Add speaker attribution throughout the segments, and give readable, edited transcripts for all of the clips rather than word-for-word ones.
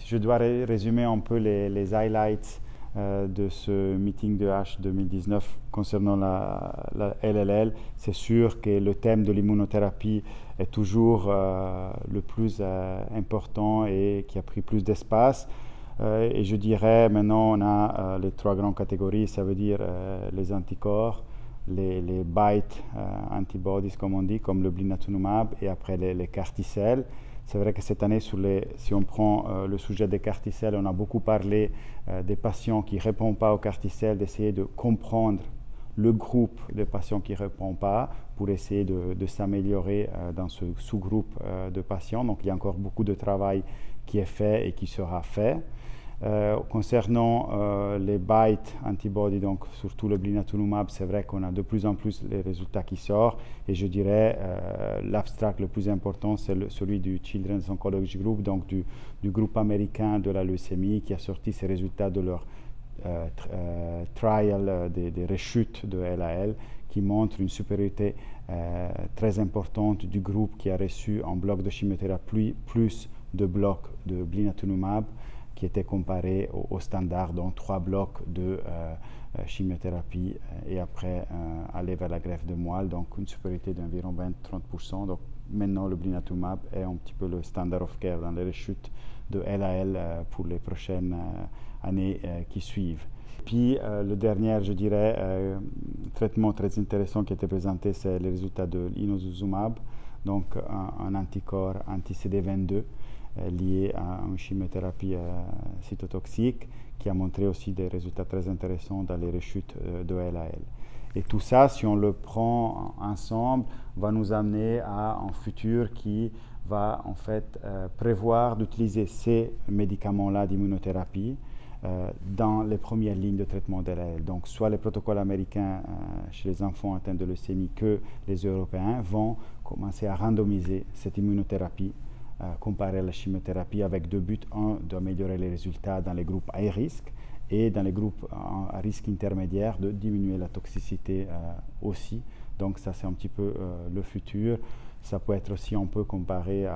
Speaker 1: Si je dois résumer un peu les highlights de ce meeting de H 2019 concernant la LLL, c'est sûr que le thème de l'immunothérapie est toujours le plus important et qui a pris plus d'espace. Et je dirais maintenant on a les trois grandes catégories, ça veut dire les anticorps, les BiTE antibodies comme on dit, comme le blinatumomab, et après les CAR T-cells. C'est vrai que cette année, si on prend le sujet des CAR T-cells, on a beaucoup parlé des patients qui ne répondent pas aux CAR T-cells, d'essayer de comprendre le groupe de patients qui ne répondent pas pour essayer de s'améliorer dans ce sous-groupe de patients. Donc il y a encore beaucoup de travail qui est fait et qui sera fait. Concernant les BiTE antibodies, donc surtout le blinatumomab, c'est vrai qu'on a de plus en plus les résultats qui sortent et je dirais l'abstract le plus important c'est celui du Children's Oncology Group, donc du groupe américain de la leucémie qui a sorti ces résultats de leur trial des rechutes de LAL qui montrent une supériorité très importante du groupe qui a reçu un bloc de chimiothérapie plus de blocs de blinatumomab qui était comparé au standard, donc 3 blocs de chimiothérapie et après aller vers la greffe de moelle, donc une supériorité d'environ 20-30%. Donc maintenant le blinatumomab est un petit peu le standard of care dans les rechutes de LAL pour les prochaines années qui suivent. Puis le dernier, je dirais, traitement très intéressant qui a été présenté, c'est les résultats de l'inozuzumab, donc un anticorps anti-CD22 lié à une chimiothérapie cytotoxique qui a montré aussi des résultats très intéressants dans les rechutes de LAL. Et tout ça, si on le prend ensemble, va nous amener à un futur qui va en fait prévoir d'utiliser ces médicaments-là d'immunothérapie dans les premières lignes de traitement de LAL. Donc soit les protocoles américains chez les enfants atteints de leucémie que les Européens vont commencer à randomiser cette immunothérapie comparé à la chimiothérapie avec deux buts. Un, d'améliorer les résultats dans les groupes à risque et dans les groupes à risque intermédiaire, de diminuer la toxicité aussi. Donc ça, c'est un petit peu le futur. Ça peut être aussi un peu comparé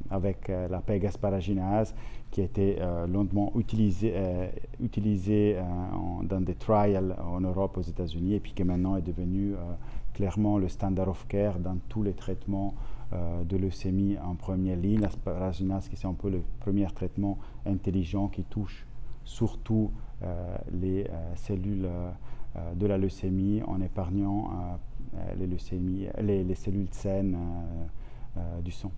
Speaker 1: avec la PEG asparaginase qui a été longuement utilisée dans des trials en Europe, aux États-Unis, et puis qui maintenant est devenu clairement le standard of care dans tous les traitements de leucémie en première ligne. L'asparaginase, qui c'est un peu le premier traitement intelligent qui touche surtout les cellules de la leucémie en épargnant les cellules saines du sang.